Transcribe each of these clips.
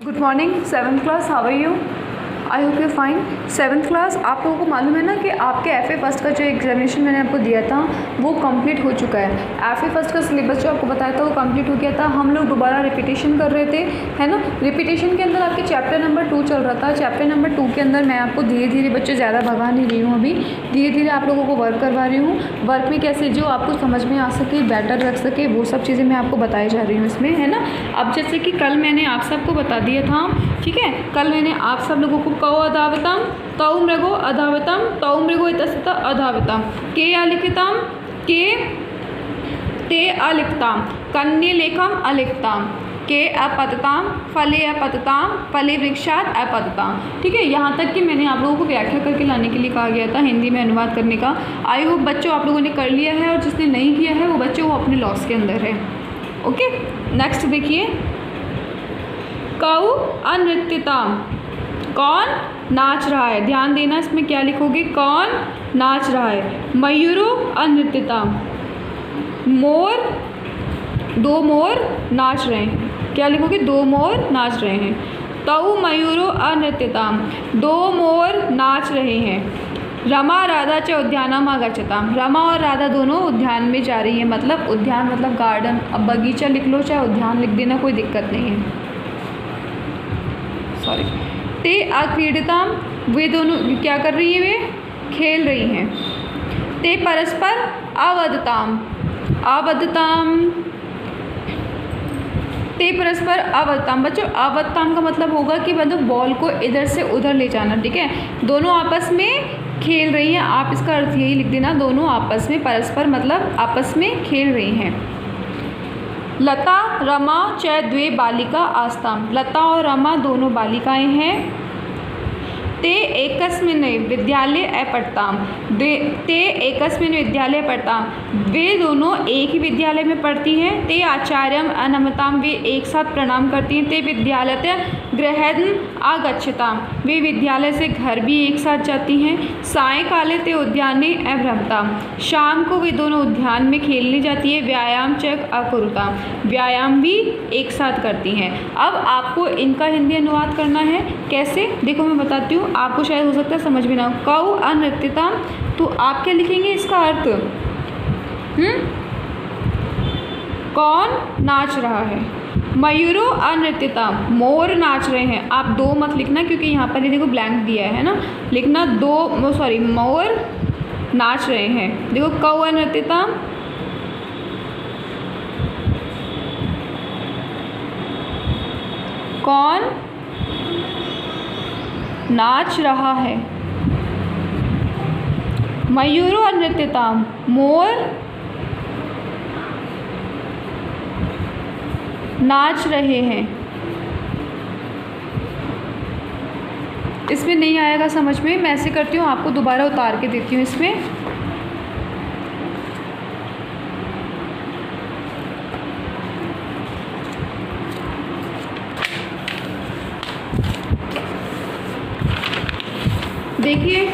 Good morning 7th class, how are you? I hope you fine. 7th class, आप लोगों को मालूम है ना कि आपके FA फर्स्ट का जो एग्जामिनेशन मैंने आपको दिया था वो कंप्लीट हो चुका है। FA फर्स्ट का सिलेबस जो आपको बताया था वो कंप्लीट हो गया था। हम लोग दोबारा रिपीटेशन कर रहे थे, है ना। रिपीटेशन के अंदर आपके चैप्टर नंबर 2 चल रहा था। चैप्टर नंबर 2 के अंदर मैं आपको धीरे धीरे, बच्चे ज़्यादा भगा नहीं रही हूँ, अभी धीरे धीरे आप लोगों को वर्क करवा रही हूँ। वर्क में कैसे जो आपको समझ में आ सके, बेटर रख सके, वो सब चीज़ें मैं आपको बताई जा रही हूँ इसमें, है ना। अब जैसे कि कल मैंने आप सबको बता दिया था, ठीक है। कल मैंने आप सब लोगों को कौ अधावतम, तौ मृगो अधावतम, तौ मृगो इतस्ततः अधावतम, के अलिखितम, के ते अलिखताम, कन्ये लेखम अलिखताम, के अपतताम, फले अपतताम, फले वृक्षात अपतताम। ठीक है, यहाँ तक कि मैंने आप लोगों को व्याख्या करके लाने के लिए कहा गया था, हिंदी में अनुवाद करने का। आई होप बच्चों आप लोगों ने कर लिया है, और जिसने नहीं किया है वो बच्चों वो अपने लॉस के अंदर है। ओके, नेक्स्ट देखिए, कौ अनृत्यताम, कौन नाच रहा है। ध्यान देना, इसमें क्या लिखोगे, कौन नाच रहा है। मयूरो अनृत्यताम, मोर, दो मोर नाच रहे हैं। क्या लिखोगे, दो मोर नाच रहे हैं। तौ मयूरो अनृत्यताम, दो मोर नाच रहे हैं। रमा राधा च उद्यानम आगच्छताम, रमा और राधा दोनों उद्यान में जा रही हैं। मतलब उद्यान मतलब गार्डन, अब बगीचा लिख लो चाहे उद्यान लिख देना, कोई दिक्कत नहीं है। सॉरी। ते अक्रीडताम, वे दोनों क्या कर रही है, वे खेल रही हैं। ते परस्पर अवदताम, अवदताम, ते परस्पर अवदताम। बच्चों अवदताम का मतलब होगा कि मतलब बॉल को इधर से उधर ले जाना, ठीक है। दोनों आपस में खेल रही हैं, आप इसका अर्थ यही लिख देना, दोनों आपस में, परस्पर मतलब आपस में खेल रही हैं। लता रमा च द्वे बालिका आस्ताम, लता और रमा दोनों बालिकाएं हैं। ते एकस्मिन् विद्यालय अपठताम, ते एकस्मिन् विद्यालय पढ़ताम, वे दोनों एक ही विद्यालय में पढ़ती हैं। ते आचार्यम अनमताम, वे एक साथ प्रणाम करती हैं। ते विद्यालय गृहं आगच्छताम, वे विद्यालय से घर भी एक साथ जाती हैं। सायंकाले ते उद्याने अभ्रमताम, शाम को वे दोनों उद्यान में खेलने जाती है। व्यायाम च अकुरुताम, व्यायाम भी एक साथ करती हैं। अब आपको इनका हिंदी अनुवाद करना है। कैसे, देखो मैं बताती हूँ, आपको शायद हो सकता है समझ में ना हो। कौ अनृत्यताम, तो आप क्या लिखेंगे इसका अर्थ, कौन नाच रहा है। मयूरो अनृत्यताम, मोर नाच रहे हैं। आप दो मत लिखना क्योंकि यहाँ पर ये देखो ब्लैंक दिया है ना, लिखना दो, सॉरी मोर नाच रहे हैं। देखो कौ अनृत्यताम, कौन नाच रहा है। मयूरो अनृत्यताम, मोर नाच रहे हैं। इसमें नहीं आएगा समझ में, मैं ऐसे करती हूँ, आपको दोबारा उतार के देती हूँ इसमें। देखिए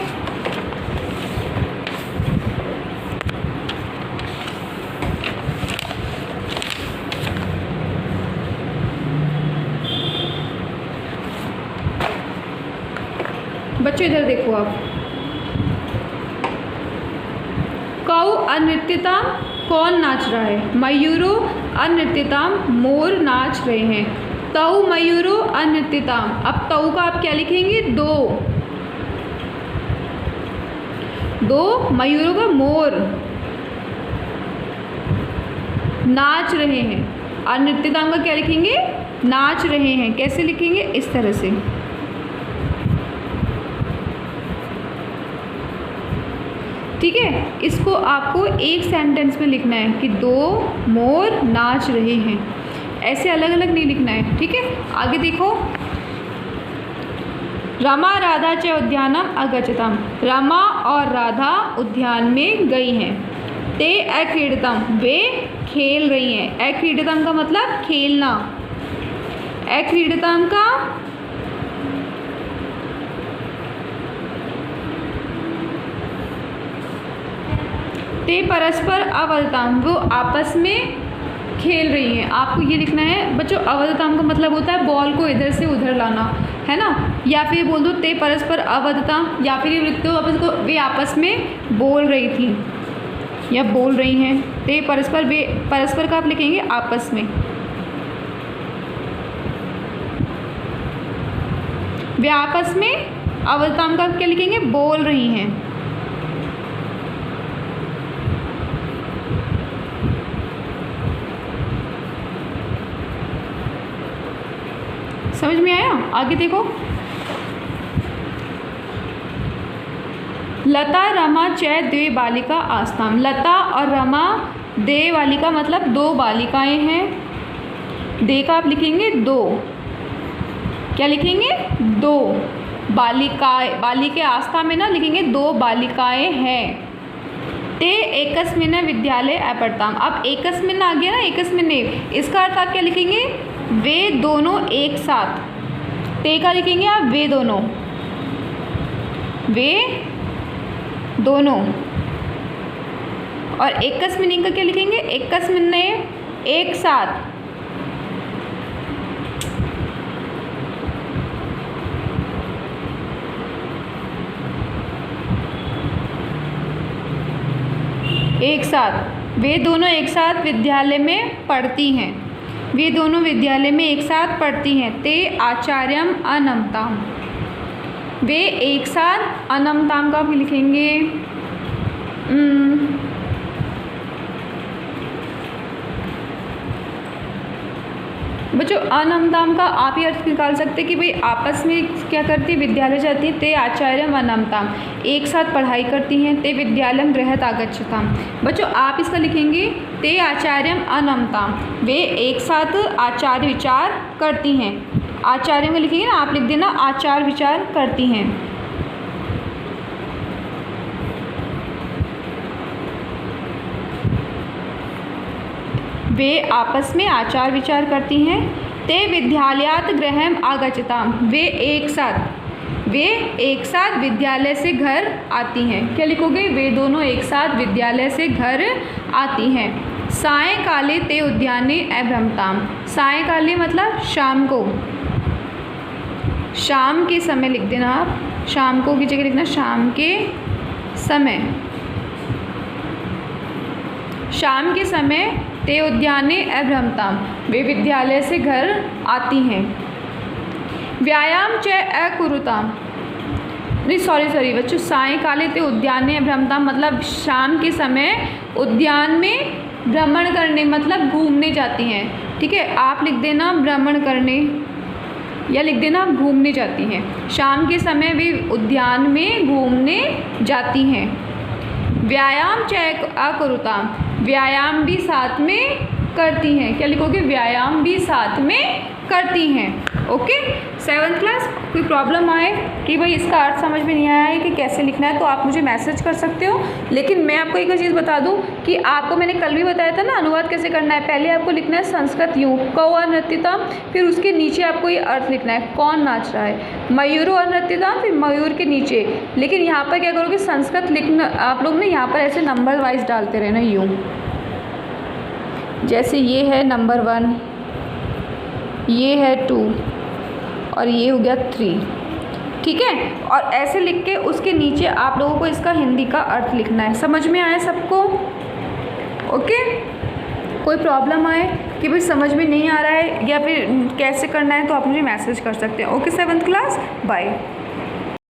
बच्चों, इधर देखो आप, कौ अनृत्यताम, कौन नाच रहा है। मयूरो अनृत्यताम, मोर नाच रहे हैं। तौ मयूरो अनृत्यताम, अब तौ का आप क्या लिखेंगे, दो, दो मयूरों का, मोर नाच रहे हैं। अनृत्यताम का क्या लिखेंगे, नाच रहे हैं। कैसे लिखेंगे, इस तरह से। ठीक है, इसको आपको एक सेंटेंस में लिखना है कि दो मोर नाच रहे हैं, ऐसे अलग अलग नहीं लिखना है, ठीक है। आगे देखो, रमा राधा च उद्यानम अगच्छताम, रमा और राधा उद्यान में गई हैं। ते अक्रीडतम, वे खेल रही हैं। अक्रीडतम का मतलब खेलना। अक्रीडतम का ते परस्पर अवदताम, वो आपस में खेल रही हैं, आपको ये लिखना है बच्चों। अवधताम का मतलब होता है बॉल को इधर से उधर लाना, है ना। या फिर बोल दो ते परस्पर अवधता, या फिर ये लिख दो आपस को वे आपस में बोल रही थी या बोल रही हैं। ते परस्पर, वे परस्पर का आप लिखेंगे आपस में। वे आपस में, अवधताम का क्या लिखेंगे, बोल रही हैं। समझ में आया? आगे देखो, लता रमा च द्वे बालिका आस्ताम। लता और रमा, दे बालिका मतलब दो बालिकाएं हैं। दे का आप लिखेंगे दो, क्या लिखेंगे, दो बालिकाएं। बालिके आस्था में ना लिखेंगे दो बालिकाएं हैं। ते एकस्मिन् विद्यालय अपठताम। अब एकस्मिन् आ गया ना, एकस्मिन्, इसका अर्थ आप क्या लिखेंगे, वे दोनों एक साथ। ते का लिखेंगे आप वे दोनों, वे दोनों। और एकस्मिन् का क्या लिखेंगे, एकस्मिन् एक साथ। एक साथ, वे दोनों एक साथ विद्यालय में पढ़ती हैं। वे दोनों विद्यालय में एक साथ पढ़ती हैं। ते आचार्यम अनमताम। वे एक साथ, अनमताम का भी लिखेंगे बच्चों। अनमताम का आप ही अर्थ निकाल सकते कि भाई आपस में क्या करती, विद्यालय जाती है। ते आचार्यम अनमताम, एक साथ पढ़ाई करती हैं। ते विद्यालयम गृहत आगच्छताम। बच्चों आप इसका लिखेंगे ते आचार्यम अनमताम, वे एक साथ आचार्य विचार करती हैं। आचार्य में लिखेंगे ना, आप लिख देना आचार विचार करती हैं। वे आपस में आचार विचार करती हैं। ते विद्यालयात् गृहम् आगच्छताम। वे एक साथ विद्यालय से घर आती हैं। क्या लिखोगे, वे दोनों एक साथ विद्यालय से घर आती हैं। सायंकाले ते उद्याने अभ्रमताम। सायंकाले मतलब शाम को, शाम के समय लिख देना आप, शाम को की जगह लिखना शाम के समय। शाम के समय ते उद्याने अभ्रमताम, वे विद्यालय से घर आती हैं। व्यायाम च अकुरुताम, नहीं सॉरी बच्चों, सायंकाले ते उद्याने अभ्रमताम मतलब शाम के समय उद्यान में भ्रमण करने मतलब घूमने जाती हैं। ठीक है, आप लिख देना भ्रमण करने या लिख देना घूमने जाती हैं। शाम के समय वे उद्यान में घूमने जाती हैं। व्यायाम च अकुरुताम, व्यायाम भी साथ में करती हैं। क्या लिखोगे, व्यायाम भी साथ में करती हैं। ओके, 7th क्लास कोई प्रॉब्लम आए कि भाई इसका अर्थ समझ में नहीं आया है कि कैसे लिखना है, तो आप मुझे मैसेज कर सकते हो। लेकिन मैं आपको एक चीज़ बता दूं कि आपको मैंने कल भी बताया था ना अनुवाद कैसे करना है। पहले आपको लिखना है संस्कृत यूँ, कौ नृत्यता, फिर उसके नीचे आपको ये अर्थ लिखना है कौन नाच रहा है। मयूरो नृत्यता, फिर मयूर के नीचे। लेकिन यहाँ पर क्या करोगे, संस्कृत लिखना आप लोग ना यहाँ पर ऐसे नंबर वाइज डालते रहना यूँ, जैसे ये है नंबर 1, ये है 2 और ये हो गया 3। ठीक है, और ऐसे लिख के उसके नीचे आप लोगों को इसका हिंदी का अर्थ लिखना है। समझ में आया सबको? ओके, कोई प्रॉब्लम आए कि भाई समझ में नहीं आ रहा है या फिर कैसे करना है, तो आप मुझे मैसेज कर सकते हैं। Okay 7th class, bye.